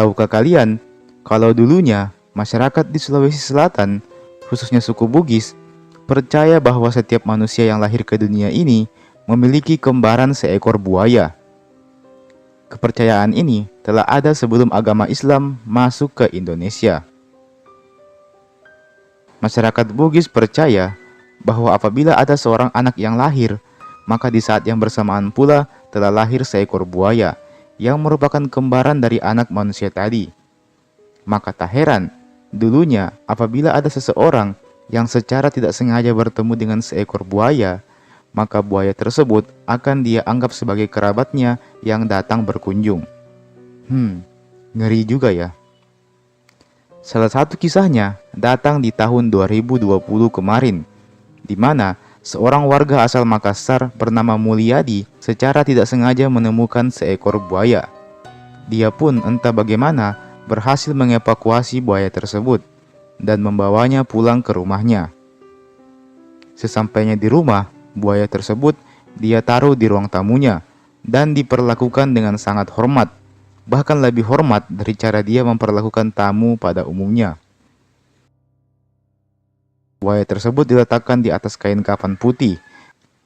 Tahukah kalian, kalau dulunya masyarakat di Sulawesi Selatan, khususnya suku Bugis, percaya bahwa setiap manusia yang lahir ke dunia ini memiliki kembaran seekor buaya. Kepercayaan ini telah ada sebelum agama Islam masuk ke Indonesia. Masyarakat Bugis percaya bahwa apabila ada seorang anak yang lahir, maka di saat yang bersamaan pula telah lahir seekor buaya yang merupakan kembaran dari anak manusia tadi. Maka tak heran, dulunya apabila ada seseorang yang secara tidak sengaja bertemu dengan seekor buaya, maka buaya tersebut akan dia anggap sebagai kerabatnya yang datang berkunjung. Ngeri juga ya. Salah satu kisahnya datang di tahun 2020 kemarin, di mana seorang warga asal Makassar bernama Mulyadi secara tidak sengaja menemukan seekor buaya. Dia pun entah bagaimana berhasil mengevakuasi buaya tersebut dan membawanya pulang ke rumahnya. Sesampainya di rumah, buaya tersebut dia taruh di ruang tamunya dan diperlakukan dengan sangat hormat, bahkan lebih hormat dari cara dia memperlakukan tamu pada umumnya. Buaya tersebut diletakkan di atas kain kafan putih,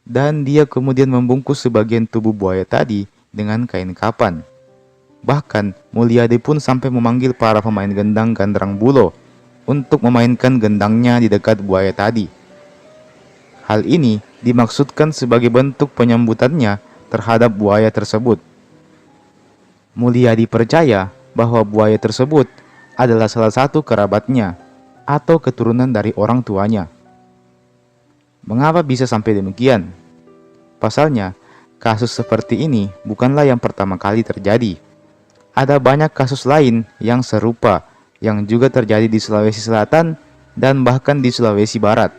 dan dia kemudian membungkus sebagian tubuh buaya tadi dengan kain kafan. Bahkan, Mulyadi pun sampai memanggil para pemain gendang Gandrang Bulo untuk memainkan gendangnya di dekat buaya tadi. Hal ini dimaksudkan sebagai bentuk penyambutannya terhadap buaya tersebut. Mulyadi percaya bahwa buaya tersebut adalah salah satu kerabatnya atau keturunan dari orang tuanya. Mengapa bisa sampai demikian? Pasalnya, kasus seperti ini bukanlah yang pertama kali terjadi. Ada banyak kasus lain yang serupa yang juga terjadi di Sulawesi Selatan dan bahkan di Sulawesi Barat.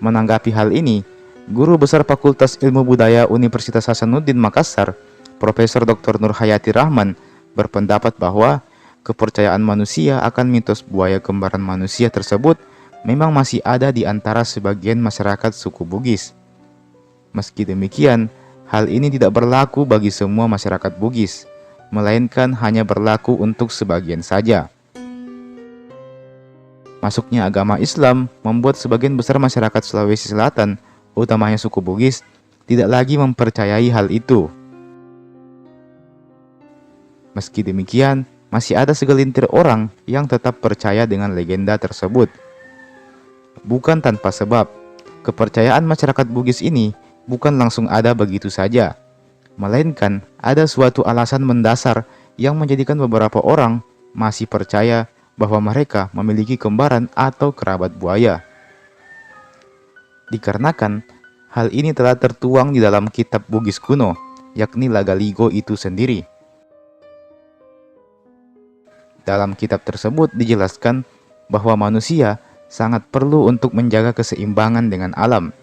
Menanggapi hal ini, Guru Besar Fakultas Ilmu Budaya Universitas Hasanuddin Makassar, Profesor Dr. Nur Hayati Rahman, berpendapat bahwa kepercayaan manusia akan mitos buaya kembaran manusia tersebut memang masih ada di antara sebagian masyarakat suku Bugis. Meski demikian, hal ini tidak berlaku bagi semua masyarakat Bugis, melainkan hanya berlaku untuk sebagian saja. Masuknya agama Islam membuat sebagian besar masyarakat Sulawesi Selatan, utamanya suku Bugis, tidak lagi mempercayai hal itu. Meski demikian, masih ada segelintir orang yang tetap percaya dengan legenda tersebut. Bukan tanpa sebab, kepercayaan masyarakat Bugis ini bukan langsung ada begitu saja, melainkan ada suatu alasan mendasar yang menjadikan beberapa orang masih percaya bahwa mereka memiliki kembaran atau kerabat buaya. Dikarenakan hal ini telah tertuang di dalam kitab Bugis kuno, yakni Lagaligo itu sendiri. Dalam kitab tersebut dijelaskan bahwa manusia sangat perlu untuk menjaga keseimbangan dengan alam,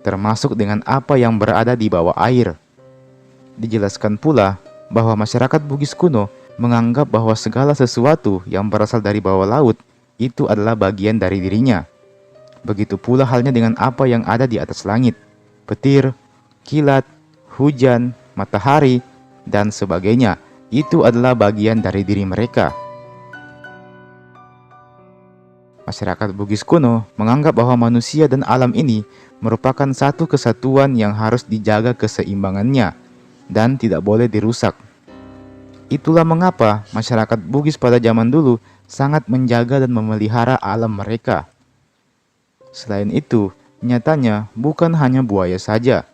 termasuk dengan apa yang berada di bawah air. Dijelaskan pula bahwa masyarakat Bugis kuno menganggap bahwa segala sesuatu yang berasal dari bawah laut itu adalah bagian dari dirinya. Begitu pula halnya dengan apa yang ada di atas langit, petir, kilat, hujan, matahari, dan sebagainya. Itu adalah bagian dari diri mereka. Masyarakat Bugis kuno menganggap bahwa manusia dan alam ini merupakan satu kesatuan yang harus dijaga keseimbangannya dan tidak boleh dirusak. Itulah mengapa masyarakat Bugis pada zaman dulu sangat menjaga dan memelihara alam mereka. Selain itu, nyatanya bukan hanya buaya saja.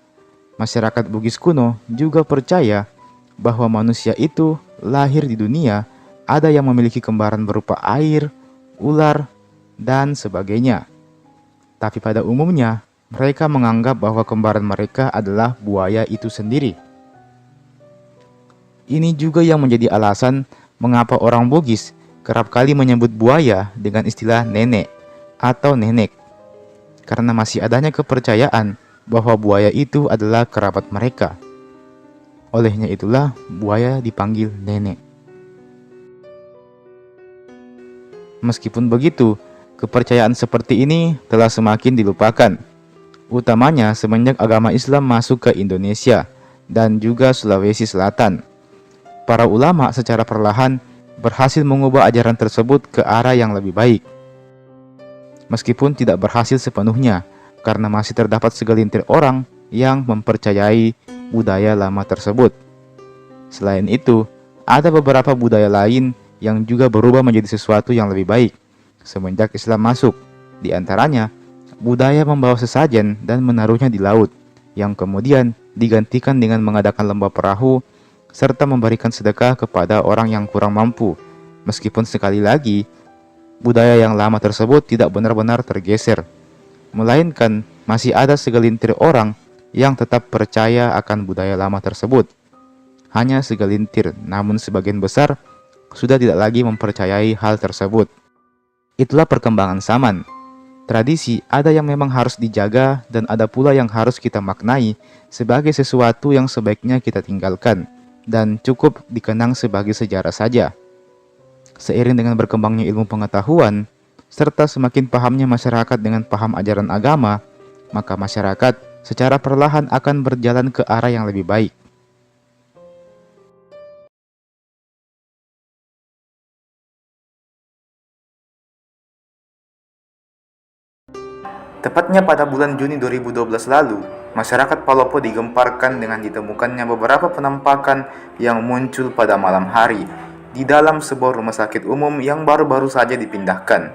Masyarakat Bugis kuno juga percaya bahwa manusia itu lahir di dunia, ada yang memiliki kembaran berupa air, ular, dan sebagainya. Tapi pada umumnya, mereka menganggap bahwa kembaran mereka adalah buaya itu sendiri. Ini juga yang menjadi alasan mengapa orang Bugis kerap kali menyebut buaya dengan istilah nenek atau nenek, karena masih adanya kepercayaan bahwa buaya itu adalah kerabat mereka. Olehnya itulah buaya dipanggil nenek. Meskipun begitu, kepercayaan seperti ini telah semakin dilupakan, utamanya semenjak agama Islam masuk ke Indonesia dan juga Sulawesi Selatan. para ulama secara perlahan berhasil mengubah ajaran tersebut ke arah yang lebih baik. Meskipun tidak berhasil sepenuhnya, karena masih terdapat segelintir orang yang mempercayai budaya lama tersebut. Selain itu, ada beberapa budaya lain yang juga berubah menjadi sesuatu yang lebih baik semenjak Islam masuk. Di antaranya, budaya membawa sesajen dan menaruhnya di laut, yang kemudian digantikan dengan mengadakan lomba perahu serta memberikan sedekah kepada orang yang kurang mampu. Meskipun sekali lagi, budaya yang lama tersebut tidak benar-benar tergeser, melainkan masih ada segelintir orang yang tetap percaya akan budaya lama tersebut. Hanya segelintir, namun sebagian besar sudah tidak lagi mempercayai hal tersebut. Itulah perkembangan zaman. Tradisi ada yang memang harus dijaga dan ada pula yang harus kita maknai sebagai sesuatu yang sebaiknya kita tinggalkan dan cukup dikenang sebagai sejarah saja. Seiring dengan berkembangnya ilmu pengetahuan, serta semakin pahamnya masyarakat dengan paham ajaran agama, maka masyarakat secara perlahan akan berjalan ke arah yang lebih baik. Tepatnya pada bulan Juni 2012 lalu, masyarakat Palopo digemparkan dengan ditemukannya beberapa penampakan yang muncul pada malam hari di dalam sebuah rumah sakit umum yang baru-baru saja dipindahkan.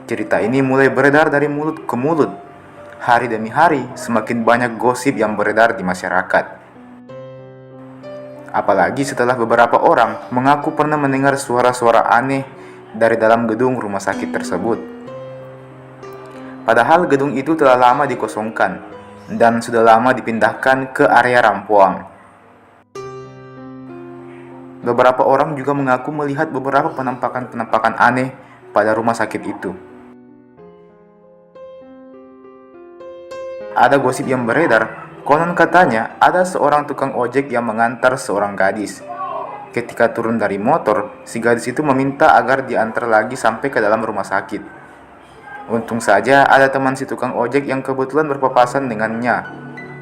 Cerita ini mulai beredar dari mulut ke mulut. Hari demi hari, semakin banyak gosip yang beredar di masyarakat. Apalagi setelah beberapa orang mengaku pernah mendengar suara-suara aneh dari dalam gedung rumah sakit tersebut. Padahal gedung itu telah lama dikosongkan dan sudah lama dipindahkan ke area Rampoang. Beberapa orang juga mengaku melihat beberapa penampakan-penampakan aneh pada rumah sakit itu. Ada gosip yang beredar, konon katanya ada seorang tukang ojek yang mengantar seorang gadis. Ketika turun dari motor, si gadis itu meminta agar diantar lagi sampai ke dalam rumah sakit. Untung saja ada teman si tukang ojek yang kebetulan berpapasan dengannya.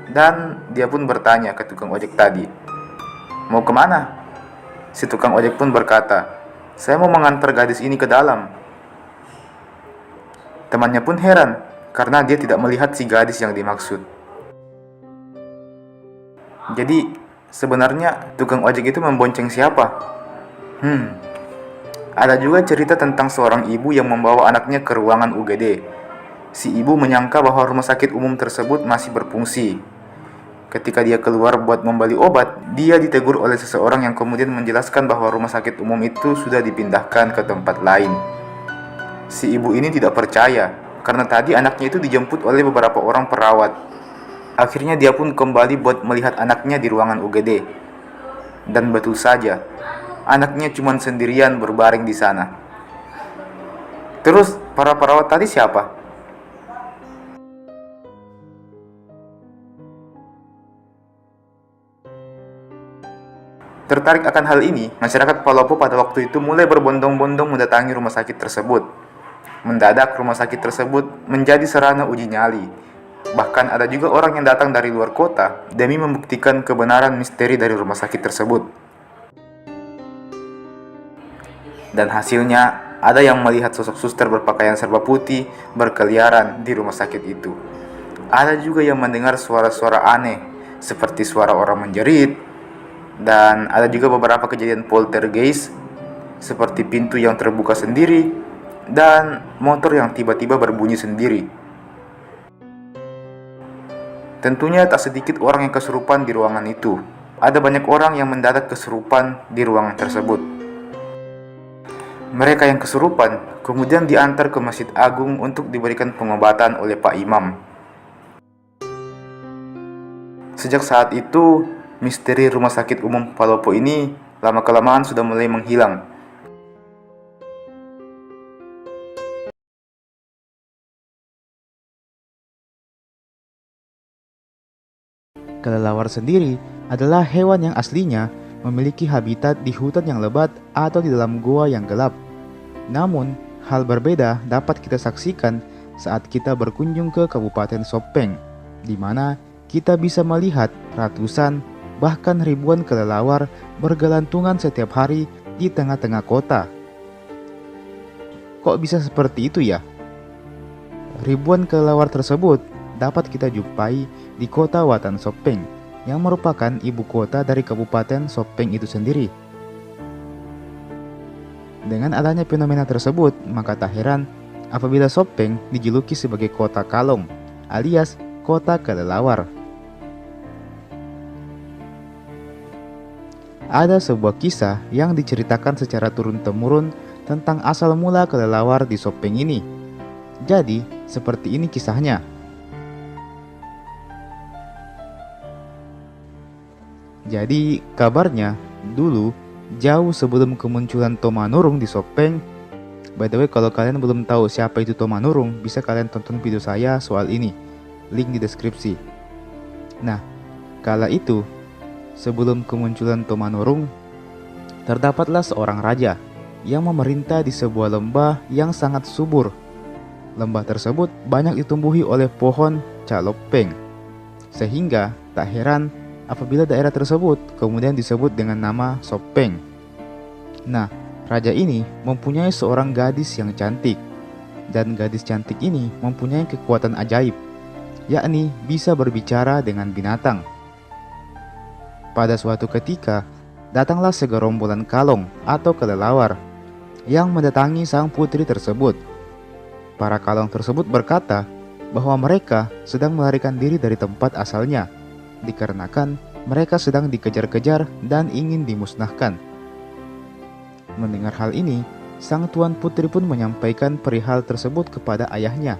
Dan dia pun bertanya ke tukang ojek tadi, "Mau kemana?" Si tukang ojek pun berkata, "Saya mau mengantar gadis ini ke dalam." Temannya pun heran, karena dia tidak melihat si gadis yang dimaksud. Jadi, sebenarnya tukang ojek itu membonceng siapa? Ada juga cerita tentang seorang ibu yang membawa anaknya ke ruangan UGD. Si ibu menyangka bahwa rumah sakit umum tersebut masih berfungsi. Ketika dia keluar buat membeli obat, dia ditegur oleh seseorang yang kemudian menjelaskan bahwa rumah sakit umum itu sudah dipindahkan ke tempat lain. Si ibu ini tidak percaya, karena tadi anaknya itu dijemput oleh beberapa orang perawat. Akhirnya dia pun kembali buat melihat anaknya di ruangan UGD. Dan betul saja, anaknya cuma sendirian berbaring di sana. Terus, para perawat tadi siapa? Tertarik akan hal ini, masyarakat Palopo pada waktu itu mulai berbondong-bondong mendatangi rumah sakit tersebut. Mendadak rumah sakit tersebut menjadi sarana uji nyali. Bahkan ada juga orang yang datang dari luar kota demi membuktikan kebenaran misteri dari rumah sakit tersebut. Dan hasilnya, ada yang melihat sosok suster berpakaian serba putih berkeliaran di rumah sakit itu. Ada juga yang mendengar suara-suara aneh, seperti suara orang menjerit, dan ada juga beberapa kejadian poltergeist, seperti pintu yang terbuka sendiri, dan motor yang tiba-tiba berbunyi sendiri. Tentunya tak sedikit orang yang kesurupan di ruangan itu. Ada banyak orang yang mendadak kesurupan di ruangan tersebut. Mereka yang kesurupan kemudian diantar ke Masjid Agung untuk diberikan pengobatan oleh Pak Imam. Sejak saat itu, misteri Rumah Sakit Umum Palopo ini lama-kelamaan sudah mulai menghilang. Kelelawar sendiri adalah hewan yang aslinya memiliki habitat di hutan yang lebat atau di dalam gua yang gelap. Namun, hal berbeda dapat kita saksikan saat kita berkunjung ke Kabupaten Sopeng, di mana kita bisa melihat ratusan bahkan ribuan kelelawar bergelantungan setiap hari di tengah-tengah kota. Kok bisa seperti itu ya? Ribuan kelelawar tersebut dapat kita jumpai di kota Watan Sopeng, yang merupakan ibu kota dari Kabupaten Sopeng itu sendiri. Dengan adanya fenomena tersebut, maka tak heran apabila Sopeng dijuluki sebagai kota kalong, alias kota kelelawar. Ada sebuah kisah yang diceritakan secara turun-temurun tentang asal mula kelelawar di Sopeng ini. Jadi, seperti ini kisahnya. Jadi, kabarnya dulu jauh sebelum kemunculan Tomanurung di Sopeng. By the way, kalau kalian belum tahu siapa itu Tomanurung, bisa kalian tonton video saya soal ini. Link di deskripsi. Nah, kala itu, sebelum kemunculan Tomanurung, terdapatlah seorang raja yang memerintah di sebuah lembah yang sangat subur. Lembah tersebut banyak ditumbuhi oleh pohon calopeng, sehingga tak heran apabila daerah tersebut kemudian disebut dengan nama Sopeng. Nah, raja ini mempunyai seorang gadis yang cantik, dan gadis cantik ini mempunyai kekuatan ajaib, yakni bisa berbicara dengan binatang. Pada suatu ketika, datanglah segerombolan kalong atau kelelawar yang mendatangi sang putri tersebut. Para kalong tersebut berkata bahwa mereka sedang melarikan diri dari tempat asalnya, dikarenakan mereka sedang dikejar-kejar dan ingin dimusnahkan. Mendengar hal ini, sang tuan putri pun menyampaikan perihal tersebut kepada ayahnya.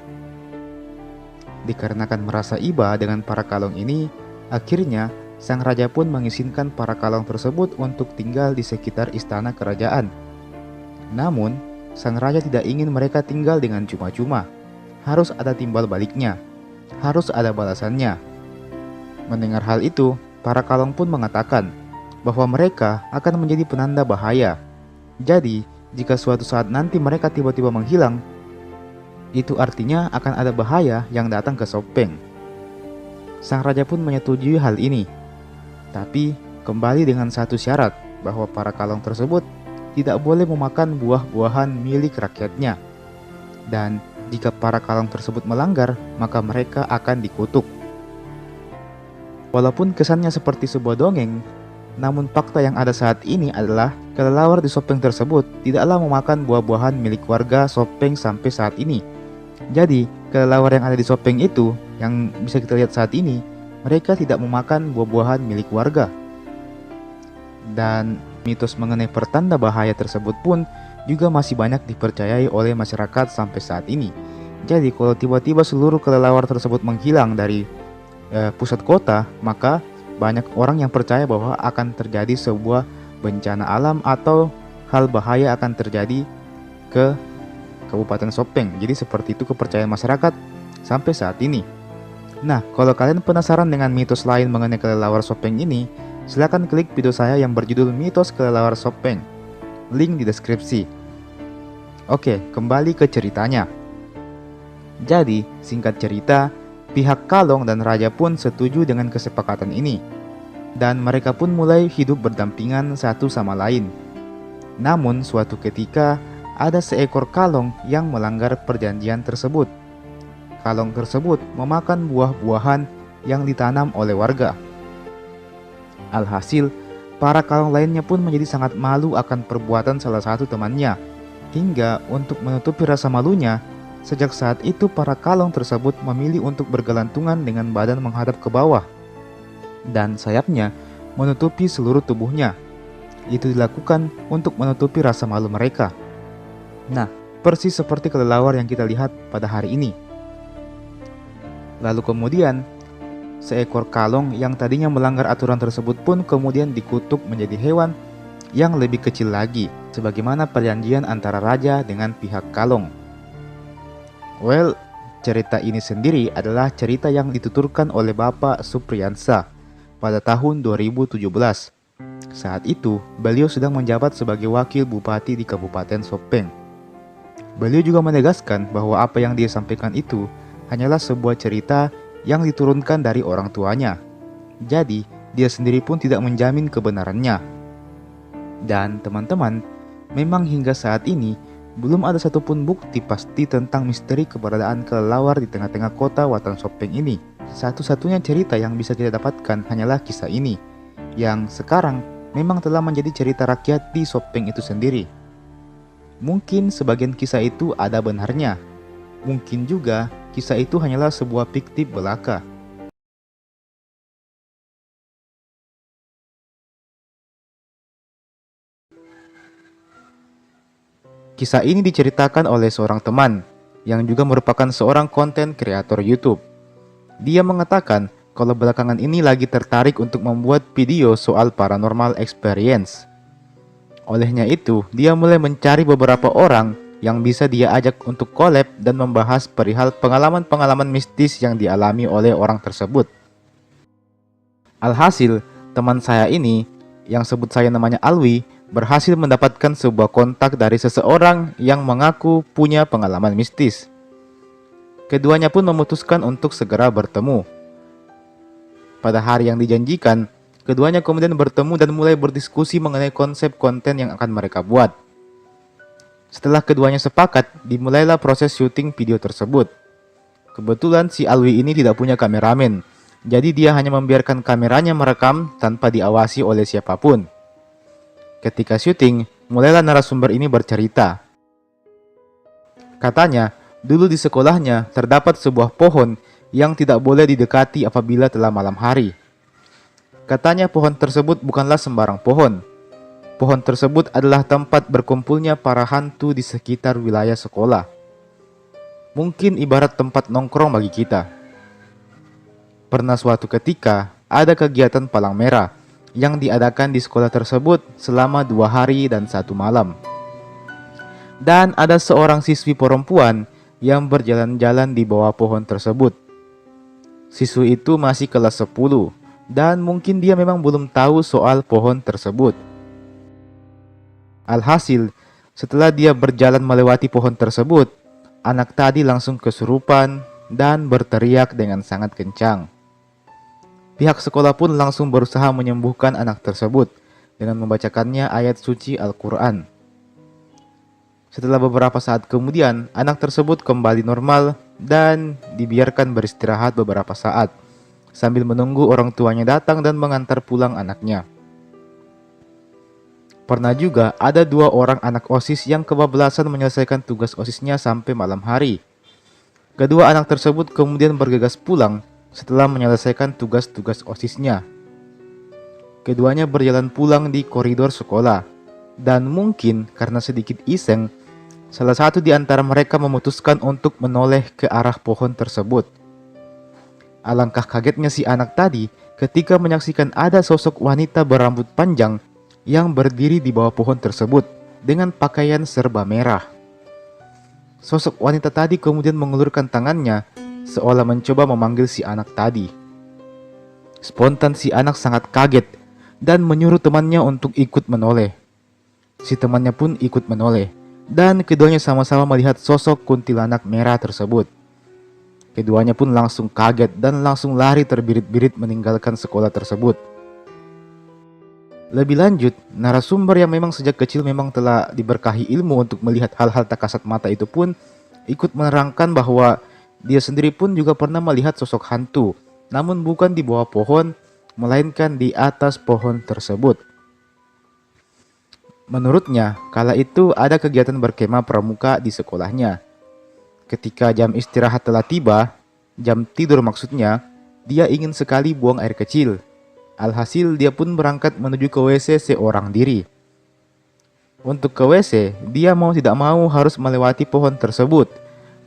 Dikarenakan merasa iba dengan para kalong ini, akhirnya sang raja pun mengizinkan para kalong tersebut untuk tinggal di sekitar istana kerajaan. Namun, sang raja tidak ingin mereka tinggal dengan cuma-cuma. Harus ada timbal baliknya, harus ada balasannya. Mendengar hal itu, para kalong pun mengatakan bahwa mereka akan menjadi penanda bahaya. Jadi, jika suatu saat nanti mereka tiba-tiba menghilang, itu artinya akan ada bahaya yang datang ke Sopeng. Sang raja pun menyetujui hal ini. Tapi, kembali dengan satu syarat bahwa para kalong tersebut tidak boleh memakan buah-buahan milik rakyatnya. Dan jika para kalong tersebut melanggar, maka mereka akan dikutuk. Walaupun kesannya seperti sebuah dongeng, namun fakta yang ada saat ini adalah kelelawar di Sopeng tersebut tidaklah memakan buah-buahan milik warga Sopeng sampai saat ini. Jadi, kelelawar yang ada di Sopeng itu, yang bisa kita lihat saat ini, mereka tidak memakan buah-buahan milik warga. Dan mitos mengenai pertanda bahaya tersebut pun juga masih banyak dipercayai oleh masyarakat sampai saat ini. Jadi kalau tiba-tiba seluruh kelelawar tersebut menghilang dari pusat kota, maka banyak orang yang percaya bahwa akan terjadi sebuah bencana alam atau hal bahaya akan terjadi ke Kabupaten Sopeng. Jadi seperti itu kepercayaan masyarakat sampai saat ini. Nah, kalau kalian penasaran dengan mitos lain mengenai kelelawar Sopeng ini, silakan klik video saya yang berjudul Mitos Kelelawar Sopeng. Link di deskripsi. Oke, kembali ke ceritanya. Jadi, singkat cerita, pihak kalong dan raja pun setuju dengan kesepakatan ini. Dan mereka pun mulai hidup berdampingan satu sama lain. Namun, suatu ketika, ada seekor kalong yang melanggar perjanjian tersebut. Kalong tersebut memakan buah-buahan yang ditanam oleh warga. Alhasil, para kalong lainnya pun menjadi sangat malu akan perbuatan salah satu temannya. Hingga untuk menutupi rasa malunya, sejak saat itu para kalong tersebut memilih untuk bergelantungan dengan badan menghadap ke bawah. Dan sayapnya menutupi seluruh tubuhnya. Itu dilakukan untuk menutupi rasa malu mereka. Nah, persis seperti kelelawar yang kita lihat pada hari ini. Lalu kemudian, seekor kalong yang tadinya melanggar aturan tersebut pun kemudian dikutuk menjadi hewan yang lebih kecil lagi, sebagaimana perjanjian antara raja dengan pihak kalong. Well, cerita ini sendiri adalah cerita yang dituturkan oleh Bapak Supriyansa pada tahun 2017. Saat itu, beliau sedang menjabat sebagai wakil bupati di Kabupaten Sopeng. Beliau juga menegaskan bahwa apa yang dia sampaikan itu hanyalah sebuah cerita yang diturunkan dari orang tuanya. Jadi, dia sendiri pun tidak menjamin kebenarannya. Dan teman-teman, memang hingga saat ini belum ada satupun bukti pasti tentang misteri keberadaan kelelawar di tengah-tengah kota Watan Sopeng ini. Satu-satunya cerita yang bisa kita dapatkan hanyalah kisah ini, yang sekarang memang telah menjadi cerita rakyat di Sopeng itu sendiri. Mungkin sebagian kisah itu ada benarnya, mungkin juga kisah itu hanyalah sebuah fiktif belaka. Kisah ini diceritakan oleh seorang teman yang juga merupakan seorang konten kreator YouTube. Dia mengatakan kalau belakangan ini lagi tertarik untuk membuat video soal paranormal experience. Olehnya itu, dia mulai mencari beberapa orang yang bisa dia ajak untuk collab dan membahas perihal pengalaman-pengalaman mistis yang dialami oleh orang tersebut. Alhasil, teman saya ini, yang sebut saya namanya Alwi, berhasil mendapatkan sebuah kontak dari seseorang yang mengaku punya pengalaman mistis. Keduanya pun memutuskan untuk segera bertemu. Pada hari yang dijanjikan, keduanya kemudian bertemu dan mulai berdiskusi mengenai konsep konten yang akan mereka buat. Setelah keduanya sepakat, dimulailah proses syuting video tersebut. Kebetulan si Alwi ini tidak punya kameramen, jadi dia hanya membiarkan kameranya merekam tanpa diawasi oleh siapapun. Ketika syuting, mulailah narasumber ini bercerita. Katanya, dulu di sekolahnya terdapat sebuah pohon yang tidak boleh didekati apabila telah malam hari. Katanya pohon tersebut bukanlah sembarang pohon. Pohon tersebut adalah tempat berkumpulnya para hantu di sekitar wilayah sekolah. Mungkin ibarat tempat nongkrong bagi kita. Pernah suatu ketika, ada kegiatan palang merah yang diadakan di sekolah tersebut selama 2 hari dan 1 malam. Dan ada seorang siswi perempuan yang berjalan-jalan di bawah pohon tersebut. Siswi itu masih kelas 10 dan mungkin dia memang belum tahu soal pohon tersebut. Alhasil, setelah dia berjalan melewati pohon tersebut, anak tadi langsung kesurupan dan berteriak dengan sangat kencang. Pihak sekolah pun langsung berusaha menyembuhkan anak tersebut dengan membacakannya ayat suci Al-Quran. Setelah beberapa saat kemudian, anak tersebut kembali normal dan dibiarkan beristirahat beberapa saat sambil menunggu orang tuanya datang dan mengantar pulang anaknya. Pernah juga ada 2 orang anak OSIS yang kebablasan menyelesaikan tugas OSISnya sampai malam hari. Kedua anak tersebut kemudian bergegas pulang setelah menyelesaikan tugas-tugas OSISnya. Keduanya berjalan pulang di koridor sekolah, dan mungkin karena sedikit iseng, salah satu di antara mereka memutuskan untuk menoleh ke arah pohon tersebut. Alangkah kagetnya si anak tadi ketika menyaksikan ada sosok wanita berambut panjang yang berdiri di bawah pohon tersebut dengan pakaian serba merah. Sosok wanita tadi kemudian mengulurkan tangannya seolah mencoba memanggil si anak tadi. Spontan si anak sangat kaget dan menyuruh temannya untuk ikut menoleh. Si temannya pun ikut menoleh dan keduanya sama-sama melihat sosok kuntilanak merah tersebut. Keduanya pun langsung kaget dan langsung lari terbirit-birit meninggalkan sekolah tersebut. Lebih lanjut, narasumber yang memang sejak kecil memang telah diberkahi ilmu untuk melihat hal-hal tak kasat mata itu pun ikut menerangkan bahwa dia sendiri pun juga pernah melihat sosok hantu, namun bukan di bawah pohon, melainkan di atas pohon tersebut. Menurutnya, kala itu ada kegiatan berkemah pramuka di sekolahnya. Ketika jam istirahat telah tiba, jam tidur maksudnya, dia ingin sekali buang air kecil. Alhasil dia pun berangkat menuju ke WC seorang diri. Untuk ke WC, dia mau tidak mau harus melewati pohon tersebut.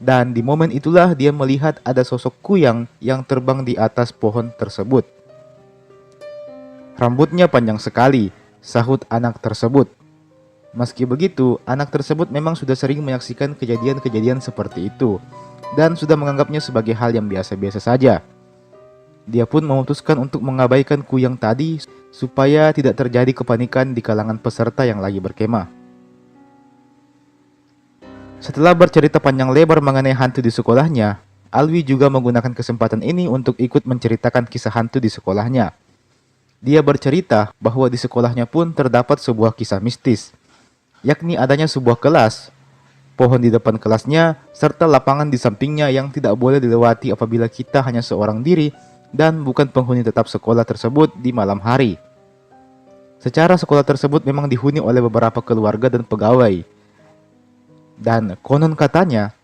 Dan di momen itulah dia melihat ada sosok kuyang yang terbang di atas pohon tersebut. Rambutnya panjang sekali, sahut anak tersebut. Meski begitu, anak tersebut memang sudah sering menyaksikan kejadian-kejadian seperti itu dan sudah menganggapnya sebagai hal yang biasa-biasa saja. Dia pun memutuskan untuk mengabaikan kuyang tadi supaya tidak terjadi kepanikan di kalangan peserta yang lagi berkemah. Setelah bercerita panjang lebar mengenai hantu di sekolahnya, Alwi juga menggunakan kesempatan ini untuk ikut menceritakan kisah hantu di sekolahnya. Dia bercerita bahwa di sekolahnya pun terdapat sebuah kisah mistis, yakni adanya sebuah kelas, pohon di depan kelasnya, serta lapangan di sampingnya yang tidak boleh dilewati apabila kita hanya seorang diri dan bukan penghuni tetap sekolah tersebut di malam hari. Secara sekolah tersebut memang dihuni oleh beberapa keluarga dan pegawai. Dan konon katanya,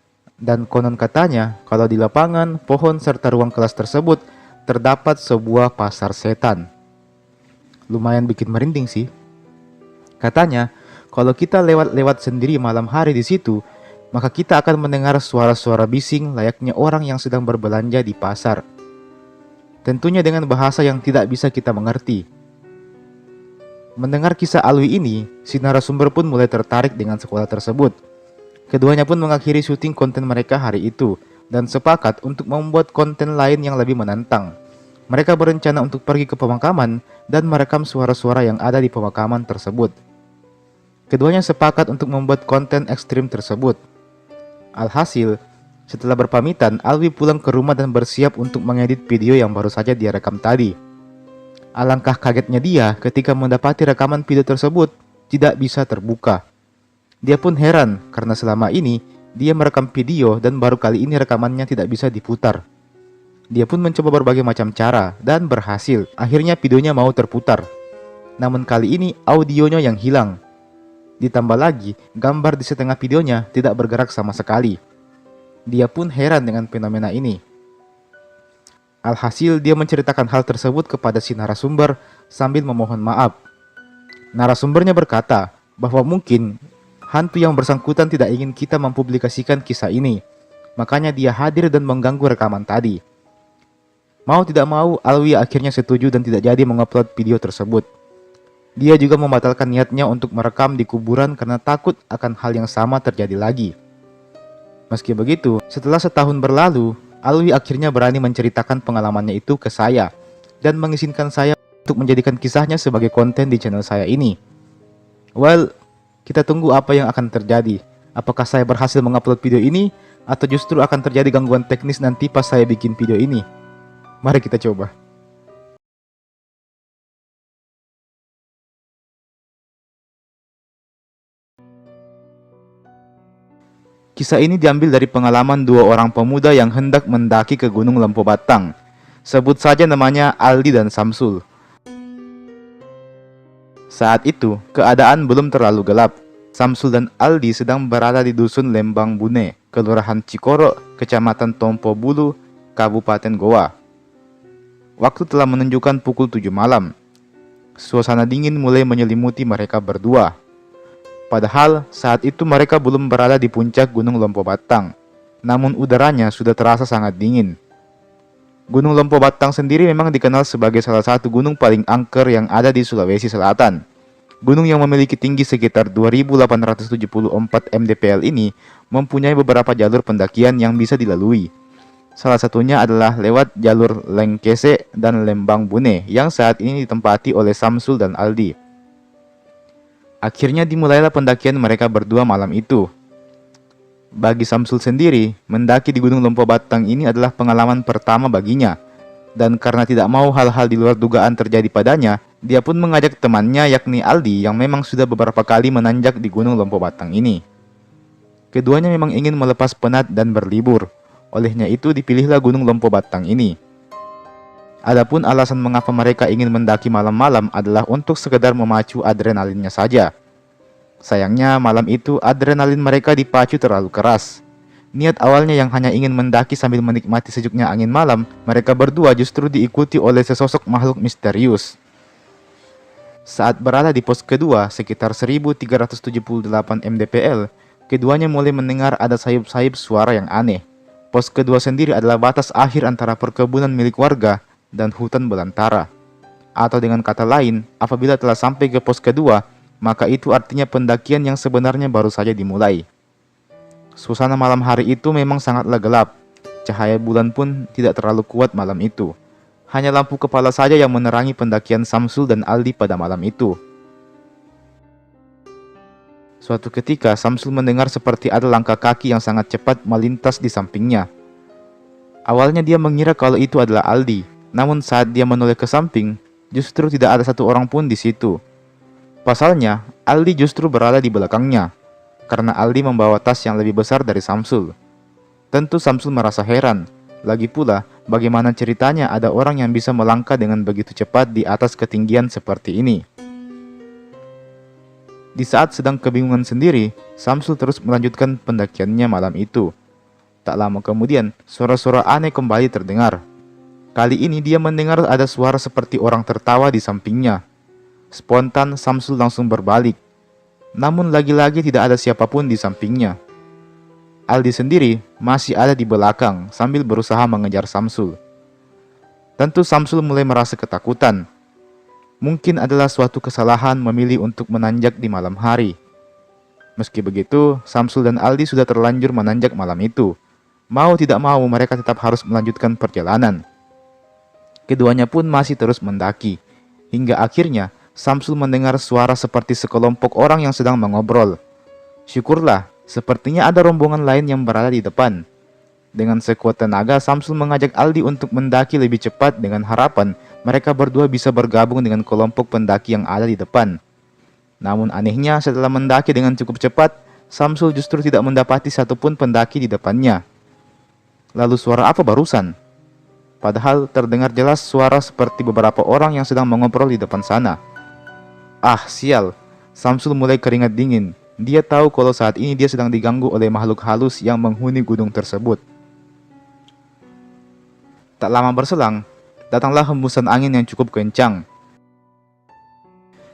kalau di lapangan, pohon serta ruang kelas tersebut terdapat sebuah pasar setan. Lumayan bikin merinding sih. Katanya, kalau kita lewat-lewat sendiri malam hari di situ, maka kita akan mendengar suara-suara bising layaknya orang yang sedang berbelanja di pasar. Tentunya dengan bahasa yang tidak bisa kita mengerti. Mendengar kisah Alwi ini, si narasumber pun mulai tertarik dengan sekolah tersebut. Keduanya pun mengakhiri syuting konten mereka hari itu dan sepakat untuk membuat konten lain yang lebih menantang. Mereka berencana untuk pergi ke pemakaman dan merekam suara-suara yang ada di pemakaman tersebut. Keduanya sepakat untuk membuat konten ekstrim tersebut. Alhasil, setelah berpamitan, Alwi pulang ke rumah dan bersiap untuk mengedit video yang baru saja dia rekam tadi. Alangkah kagetnya dia ketika mendapati rekaman video tersebut tidak bisa terbuka. Dia pun heran karena selama ini dia merekam video dan baru kali ini rekamannya tidak bisa diputar. Dia pun mencoba berbagai macam cara dan berhasil. Akhirnya videonya mau terputar. Namun kali ini audionya yang hilang. Ditambah lagi, gambar di setengah videonya tidak bergerak sama sekali. Dia pun heran dengan fenomena ini. Alhasil, dia menceritakan hal tersebut kepada si narasumber sambil memohon maaf. Narasumbernya berkata bahwa mungkin hantu yang bersangkutan tidak ingin kita mempublikasikan kisah ini. Makanya dia hadir dan mengganggu rekaman tadi. Mau tidak mau, Alwi akhirnya setuju dan tidak jadi mengupload video tersebut. Dia juga membatalkan niatnya untuk merekam di kuburan karena takut akan hal yang sama terjadi lagi. Meski begitu, setelah setahun berlalu, Alwi akhirnya berani menceritakan pengalamannya itu ke saya dan mengizinkan saya untuk menjadikan kisahnya sebagai konten di channel saya ini. Well, kita tunggu apa yang akan terjadi. Apakah saya berhasil mengupload video ini atau justru akan terjadi gangguan teknis nanti pas saya bikin video ini? Mari kita coba. Kisah ini diambil dari pengalaman dua orang pemuda yang hendak mendaki ke Gunung Lempo Batang. Sebut saja namanya Aldi dan Samsul. Saat itu, keadaan belum terlalu gelap. Samsul dan Aldi sedang berada di dusun Lembang Bune, Kelurahan Cikoro, Kecamatan Tompo Bulu, Kabupaten Goa. Waktu telah menunjukkan pukul 7 malam. Suasana dingin mulai menyelimuti mereka berdua. Padahal saat itu mereka belum berada di puncak Gunung Lempo Batang, namun udaranya sudah terasa sangat dingin. Gunung Lempo Batang sendiri memang dikenal sebagai salah satu gunung paling angker yang ada di Sulawesi Selatan. Gunung yang memiliki tinggi sekitar 2.874 mdpl ini mempunyai beberapa jalur pendakian yang bisa dilalui. Salah satunya adalah lewat jalur Lengkese dan Lembang Bune yang saat ini ditempati oleh Samsul dan Aldi. Akhirnya dimulailah pendakian mereka berdua malam itu. Bagi Samsul sendiri, mendaki di Gunung Lempo Batang ini adalah pengalaman pertama baginya. Dan karena tidak mau hal-hal di luar dugaan terjadi padanya, dia pun mengajak temannya yakni Aldi yang memang sudah beberapa kali menanjak di Gunung Lempo Batang ini. Keduanya memang ingin melepas penat dan berlibur. Olehnya itu dipilihlah Gunung Lempo Batang ini. Adapun alasan mengapa mereka ingin mendaki malam-malam adalah untuk sekedar memacu adrenalinnya saja. Sayangnya malam itu adrenalin mereka dipacu terlalu keras. Niat awalnya yang hanya ingin mendaki sambil menikmati sejuknya angin malam, mereka berdua justru diikuti oleh sesosok makhluk misterius. Saat berada di pos kedua sekitar 1378 mdpl, keduanya mulai mendengar ada sayup-sayup suara yang aneh. Pos kedua sendiri adalah batas akhir antara perkebunan milik warga dan hutan belantara. Atau dengan kata lain, apabila telah sampai ke pos kedua, maka itu artinya pendakian yang sebenarnya baru saja dimulai. Suasana malam hari itu memang sangatlah gelap. Cahaya bulan pun tidak terlalu kuat malam itu. Hanya lampu kepala saja yang menerangi pendakian Samsul dan Aldi pada malam itu. Suatu ketika, Samsul mendengar seperti ada langkah kaki yang sangat cepat melintas di sampingnya. Awalnya dia mengira kalau itu adalah Aldi. Namun saat dia menoleh ke samping, justru tidak ada satu orang pun di situ. Pasalnya, Aldi justru berada di belakangnya, karena Aldi membawa tas yang lebih besar dari Samsul. Tentu Samsul merasa heran. Lagi pula, bagaimana ceritanya ada orang yang bisa melangkah dengan begitu cepat di atas ketinggian seperti ini. Di saat sedang kebingungan sendiri, Samsul terus melanjutkan pendakiannya malam itu. Tak lama kemudian, suara-suara aneh kembali terdengar. Kali ini dia mendengar ada suara seperti orang tertawa di sampingnya. Spontan, Samsul langsung berbalik. Namun lagi-lagi tidak ada siapapun di sampingnya. Aldi sendiri masih ada di belakang sambil berusaha mengejar Samsul. Tentu Samsul mulai merasa ketakutan. Mungkin adalah suatu kesalahan memilih untuk menanjak di malam hari. Meski begitu, Samsul dan Aldi sudah terlanjur menanjak malam itu. Mau tidak mau mereka tetap harus melanjutkan perjalanan. Keduanya pun masih terus mendaki. Hingga akhirnya Samsul mendengar suara seperti sekelompok orang yang sedang mengobrol. Syukurlah, sepertinya ada rombongan lain yang berada di depan. Dengan sekuat tenaga, Samsul mengajak Aldi untuk mendaki lebih cepat dengan harapan mereka berdua bisa bergabung dengan kelompok pendaki yang ada di depan. Namun anehnya, setelah mendaki dengan cukup cepat, Samsul justru tidak mendapati satupun pendaki di depannya. Lalu suara apa barusan? Padahal terdengar jelas suara seperti beberapa orang yang sedang mengobrol di depan sana. Ah, sial. Samsul mulai keringat dingin. Dia tahu kalau saat ini dia sedang diganggu oleh makhluk halus yang menghuni gunung tersebut. Tak lama berselang, datanglah hembusan angin yang cukup kencang.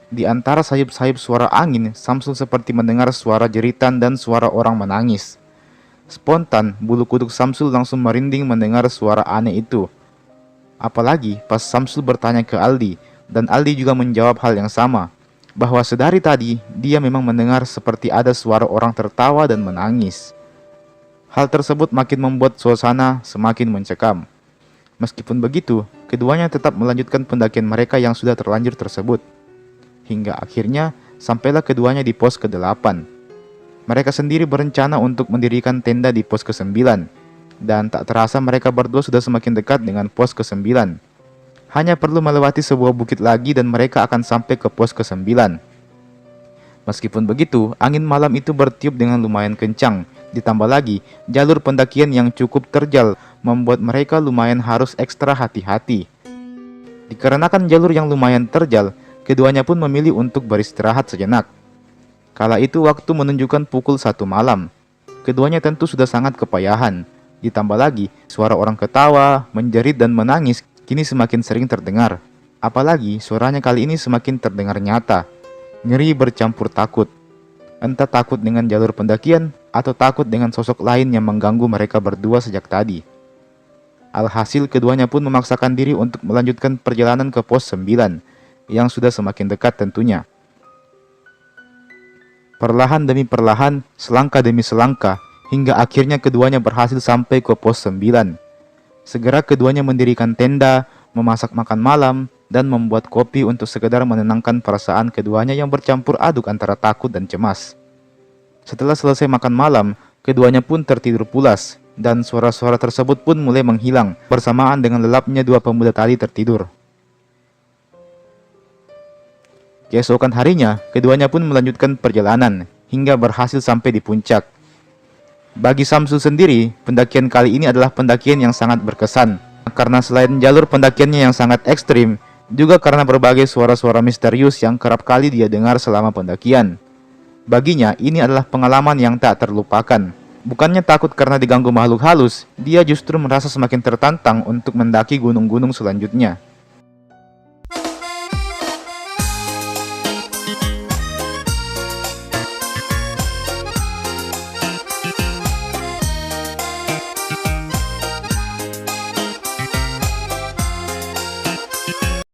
Di antara sayup-sayup suara angin, Samsul seperti mendengar suara jeritan dan suara orang menangis. Spontan, bulu kuduk Samsul langsung merinding mendengar suara aneh itu. Apalagi pas Samsul bertanya ke Aldi, dan Aldi juga menjawab hal yang sama, bahwa sedari tadi dia memang mendengar seperti ada suara orang tertawa dan menangis. Hal tersebut makin membuat suasana semakin mencekam. Meskipun begitu, keduanya tetap melanjutkan pendakian mereka yang sudah terlanjur tersebut. Hingga akhirnya sampailah keduanya di pos ke-8. Mereka sendiri berencana untuk mendirikan tenda di pos ke-9, dan tak terasa mereka berdua sudah semakin dekat dengan pos ke-9. Hanya perlu melewati sebuah bukit lagi dan mereka akan sampai ke pos ke-9. Meskipun begitu, angin malam itu bertiup dengan lumayan kencang. Ditambah lagi, jalur pendakian yang cukup terjal membuat mereka lumayan harus ekstra hati-hati. Dikarenakan jalur yang lumayan terjal, keduanya pun memilih untuk beristirahat sejenak. Kala itu waktu menunjukkan pukul 1 malam. Keduanya tentu sudah sangat kepayahan. Ditambah lagi, suara orang ketawa, menjerit dan menangis kini semakin sering terdengar. Apalagi suaranya kali ini semakin terdengar nyata. Ngeri bercampur takut. Entah takut dengan jalur pendakian atau takut dengan sosok lain yang mengganggu mereka berdua sejak tadi. Alhasil keduanya pun memaksakan diri untuk melanjutkan perjalanan ke pos 9 yang sudah semakin dekat tentunya. Perlahan demi perlahan, selangkah demi selangkah, hingga akhirnya keduanya berhasil sampai ke pos 9. Segera keduanya mendirikan tenda, memasak makan malam, dan membuat kopi untuk sekedar menenangkan perasaan keduanya yang bercampur aduk antara takut dan cemas. Setelah selesai makan malam, keduanya pun tertidur pulas, dan suara-suara tersebut pun mulai menghilang bersamaan dengan lelapnya dua pemuda tadi tertidur. Keesokan harinya, keduanya pun melanjutkan perjalanan hingga berhasil sampai di puncak. Bagi Samsul sendiri, pendakian kali ini adalah pendakian yang sangat berkesan. Karena selain jalur pendakiannya yang sangat ekstrim, juga karena berbagai suara-suara misterius yang kerap kali dia dengar selama pendakian. Baginya, ini adalah pengalaman yang tak terlupakan. Bukannya takut karena diganggu makhluk halus, dia justru merasa semakin tertantang untuk mendaki gunung-gunung selanjutnya.